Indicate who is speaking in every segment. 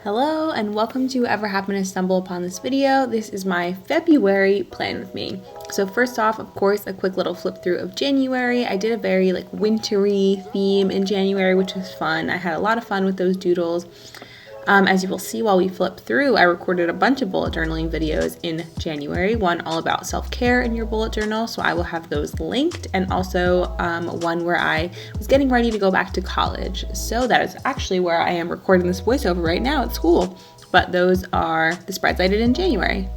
Speaker 1: Hello and welcome to Ever Happen to Stumble Upon this video. This is my February plan with me. So first off, of course, a quick little flip through of January. I did a very wintry theme in January, which was fun. I had a lot of fun with those doodles. As you will see while we flip through, I recorded a bunch of bullet journaling videos in January, one all about self-care in your bullet journal, so I will have those linked, and also one where I was getting ready to go back to college. So that is actually where I am recording this voiceover right now at school, but those are the spreads I did in January.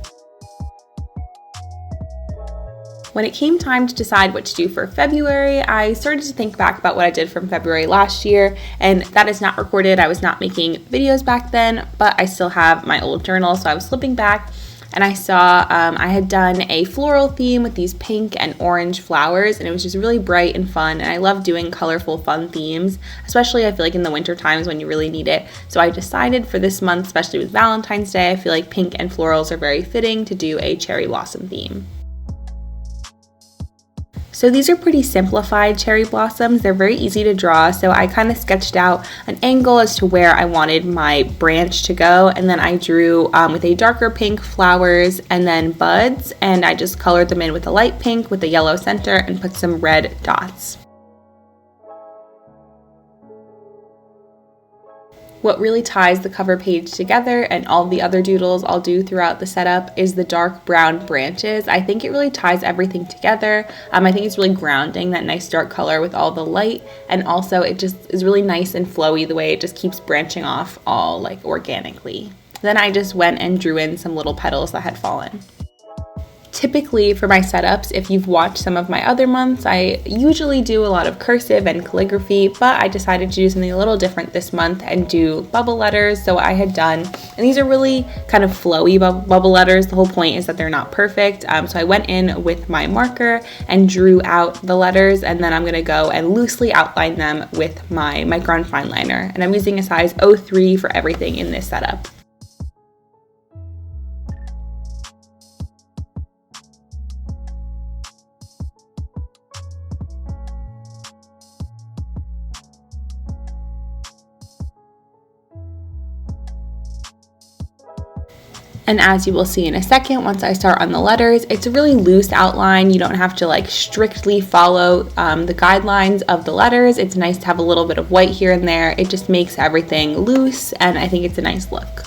Speaker 1: When it came time to decide what to do for February, I started to think back about what I did from February last year, and that is not recorded. I was not making videos back then, but I still have my old journal, so I was flipping back and I saw I had done a floral theme with these pink and orange flowers, and it was just really bright and fun, and I love doing colorful, fun themes, especially I feel like in the winter times when you really need it. So I decided for this month, especially with Valentine's Day, I feel like pink and florals are very fitting to do a cherry blossom theme. So these are pretty simplified cherry blossoms. They're very easy to draw, so I kind of sketched out an angle as to where I wanted my branch to go, and then I drew with a darker pink flowers and then buds, and I just colored them in with a light pink with a yellow center and put some red dots. What really ties the cover page together and all the other doodles I'll do throughout the setup is the dark brown branches. I think it really ties everything together. I think it's really grounding, that nice dark color with all the light, and also it just is really nice and flowy the way it just keeps branching off all organically. Then I just went and drew in some little petals that had fallen. Typically for my setups, if you've watched some of my other months, I usually do a lot of cursive and calligraphy, but I decided to do something a little different this month and do bubble letters. So I had done, and these are really kind of flowy bubble letters. The whole point is that they're not perfect. So I went in with my marker and drew out the letters, and then I'm gonna go and loosely outline them with my Micron fine liner. And I'm using a size 03 for everything in this setup. And as you will see in a second, once I start on the letters, it's a really loose outline. You don't have to strictly follow the guidelines of the letters. It's nice to have a little bit of white here and there. It just makes everything loose, and I think it's a nice look.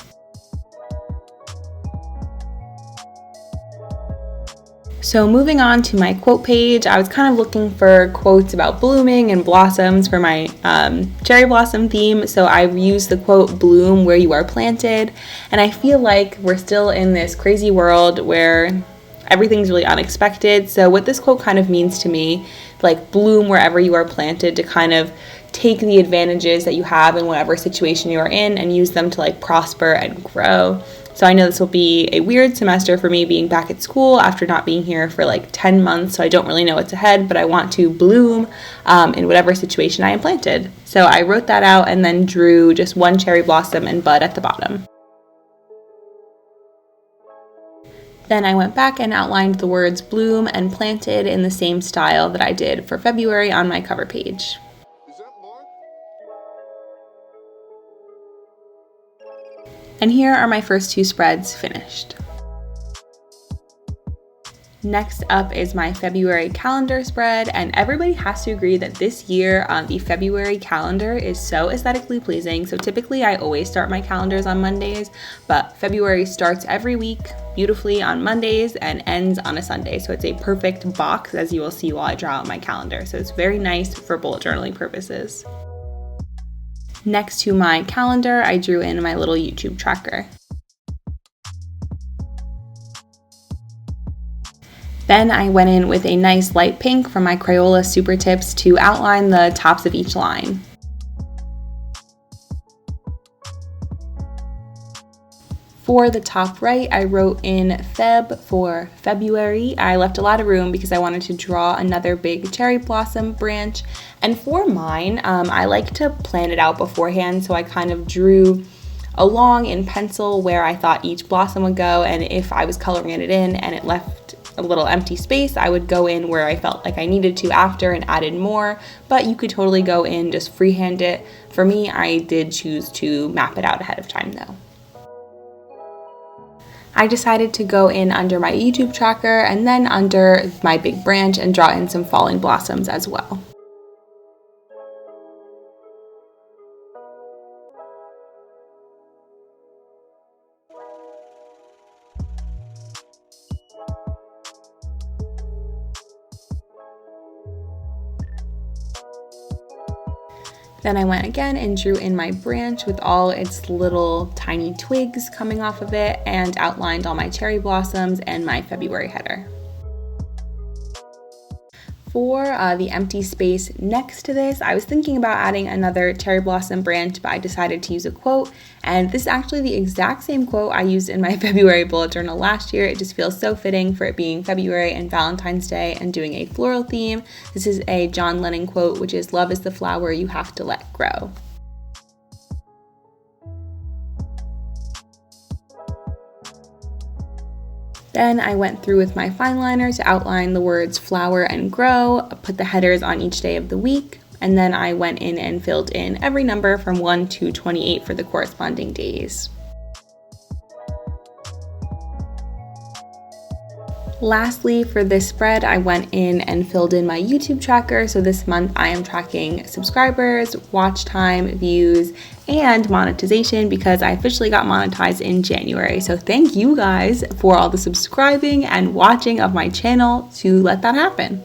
Speaker 1: So moving on to my quote page, I was kind of looking for quotes about blooming and blossoms for my cherry blossom theme. So I used the quote, "Bloom where you are planted." And I feel like we're still in this crazy world where everything's really unexpected. So what this quote kind of means to me, bloom wherever you are planted, to kind of take the advantages that you have in whatever situation you are in and use them to prosper and grow. So I know this will be a weird semester for me being back at school after not being here for 10 months, so I don't really know what's ahead, but I want to bloom in whatever situation I am planted. So I wrote that out and then drew just one cherry blossom and bud at the bottom. Then I went back and outlined the words bloom and planted in the same style that I did for February on my cover page. And here are my first two spreads finished. Next up is my February calendar spread, and everybody has to agree that this year the February calendar is so aesthetically pleasing. So typically I always start my calendars on Mondays, but February starts every week beautifully on Mondays and ends on a Sunday. So it's a perfect box, as you will see while I draw out my calendar. So it's very nice for bullet journaling purposes. Next to my calendar, I drew in my little YouTube tracker. Then I went in with a nice light pink from my Crayola Super Tips to outline the tops of each line. For the top right, I wrote in Feb for February. I left a lot of room because I wanted to draw another big cherry blossom branch. And for mine, I like to plan it out beforehand, so I kind of drew along in pencil where I thought each blossom would go, and if I was coloring it in and it left a little empty space, I would go in where I felt like I needed to after and added more, but you could totally go in, just freehand it. For me, I did choose to map it out ahead of time though. I decided to go in under my YouTube tracker and then under my big branch and draw in some falling blossoms as well. Then I went again and drew in my branch with all its little tiny twigs coming off of it and outlined all my cherry blossoms and my February header. For the empty space next to this, I was thinking about adding another cherry blossom branch, but I decided to use a quote, and this is actually the exact same quote I used in my February bullet journal last year. It just feels so fitting for it being February and Valentine's Day and doing a floral theme. This is a John Lennon quote, which is, "Love is the flower you have to let grow." Then I went through with my fine liner to outline the words flower and grow, put the headers on each day of the week, and then I went in and filled in every number from 1 to 28 for the corresponding days. Lastly, for this spread, I went in and filled in my YouTube tracker. So this month I am tracking subscribers, watch time, views, and monetization because I officially got monetized in January. So thank you guys for all the subscribing and watching of my channel to let that happen.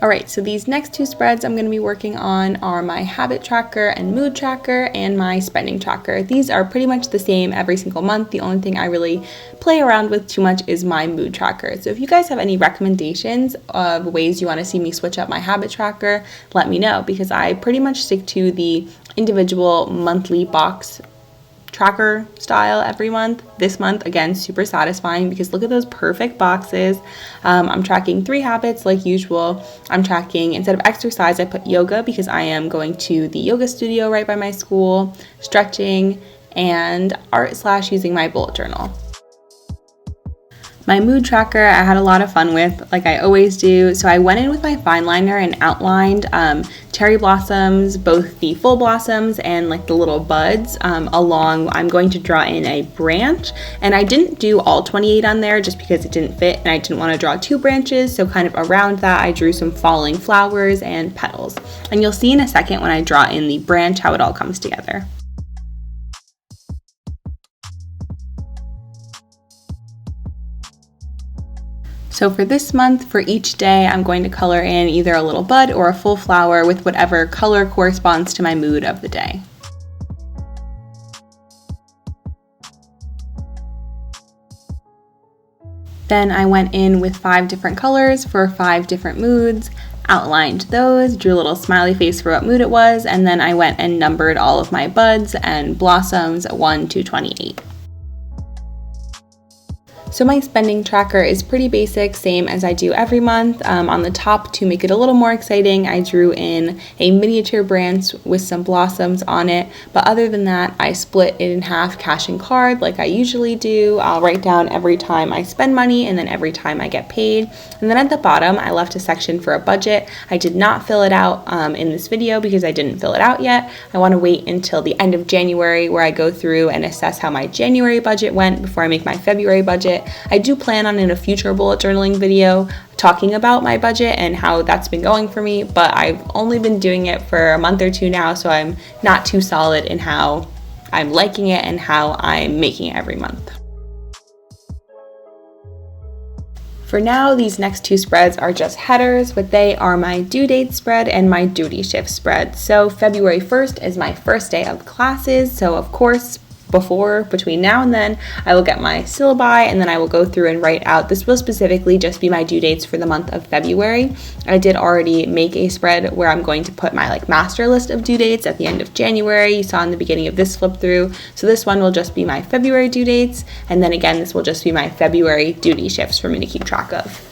Speaker 1: Alright, so these next two spreads I'm going to be working on are my habit tracker and mood tracker and my spending tracker. These are pretty much the same every single month. The only thing I really play around with too much is my mood tracker. So if you guys have any recommendations of ways you want to see me switch up my habit tracker, let me know because I pretty much stick to the individual monthly box tracker style every month. This month, again, super satisfying because look at those perfect boxes. I'm tracking 3 habits like usual. I'm tracking, instead of exercise, I put yoga because I am going to the yoga studio right by my school, stretching, and art / using my bullet journal. My mood tracker I had a lot of fun with, like I always do. So I went in with my fine liner and outlined cherry blossoms, both the full blossoms and like the little buds along. I'm going to draw in a branch, and I didn't do all 28 on there just because it didn't fit and I didn't want to draw 2 branches. So kind of around that I drew some falling flowers and petals. And you'll see in a second when I draw in the branch how it all comes together. So for this month, for each day, I'm going to color in either a little bud or a full flower with whatever color corresponds to my mood of the day. Then I went in with 5 different colors for 5 different moods, outlined those, drew a little smiley face for what mood it was, and then I went and numbered all of my buds and blossoms 1 to 28. So my spending tracker is pretty basic, same as I do every month. On the top, to make it a little more exciting, I drew in a miniature branch with some blossoms on it. But other than that, I split it in half, cash and card, like I usually do. I'll write down every time I spend money and then every time I get paid. And then at the bottom, I left a section for a budget. I did not fill it out in this video because I didn't fill it out yet. I want to wait until the end of January where I go through and assess how my January budget went before I make my February budget. I do plan on in a future bullet journaling video talking about my budget and how that's been going for me, but I've only been doing it for a month or 2 now, so I'm not too solid in how I'm liking it and how I'm making it every month. For now, these next 2 spreads are just headers, but they are my due date spread and my duty shift spread. So February 1st is my first day of classes, so of course, between now and then, I will get my syllabi and then I will go through and write out. This will specifically just be my due dates for the month of February. I did already make a spread where I'm going to put my master list of due dates at the end of January. You saw in the beginning of this flip through. So this one will just be my February due dates. And then again, this will just be my February duty shifts for me to keep track of.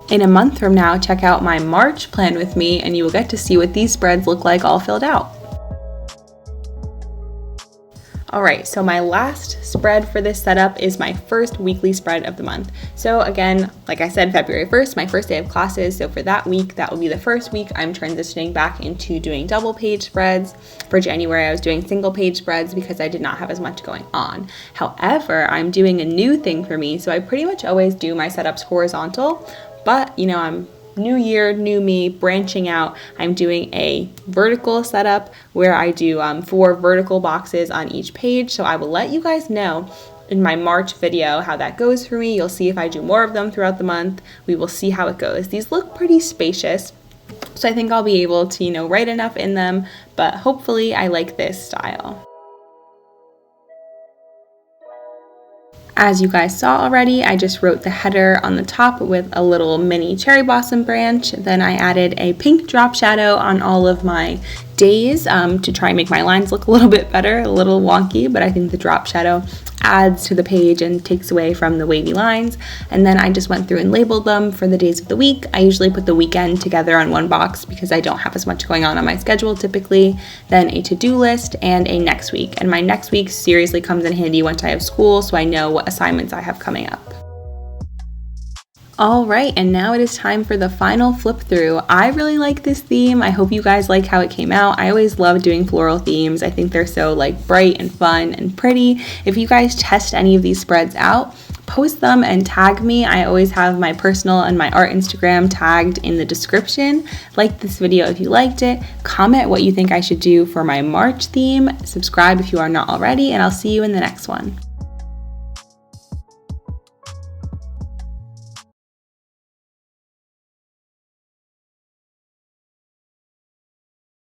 Speaker 1: In a month from now, check out my March plan with me and you will get to see what these spreads look like all filled out. All right, so my last spread for this setup is my first weekly spread of the month. So again, like I said, February 1st, my first day of classes. So for that week, that will be the first week I'm transitioning back into doing double page spreads. For January, I was doing single page spreads because I did not have as much going on. However, I'm doing a new thing for me. So I pretty much always do my setups horizontal, but I'm new year, new me, branching out. I'm doing a vertical setup where I do 4 vertical boxes on each page. So I will let you guys know in my March video how that goes for me. You'll see if I do more of them throughout the month. We will see how it goes. These look pretty spacious, so I think I'll be able to, write enough in them, but hopefully I like this style. As you guys saw already, I just wrote the header on the top with a little mini cherry blossom branch. Then I added a pink drop shadow on all of my days to try and make my lines look a little bit better, a little wonky, but I think the drop shadow adds to the page and takes away from the wavy lines. And then I just went through and labeled them for the days of the week. I usually put the weekend together on one box because I don't have as much going on my schedule typically. Then a to-do list and a next week. And my next week seriously comes in handy once I have school, so I know what assignments I have coming up. All right, and now it is time for the final flip through. I really like this theme. I hope you guys like how it came out. I always love doing floral themes. I think they're so bright and fun and pretty. If you guys test any of these spreads out, post them and tag me. I always have my personal and my art Instagram tagged in the description. Like this video if you liked it. Comment what you think I should do for my March theme. Subscribe if you are not already, and I'll see you in the next one.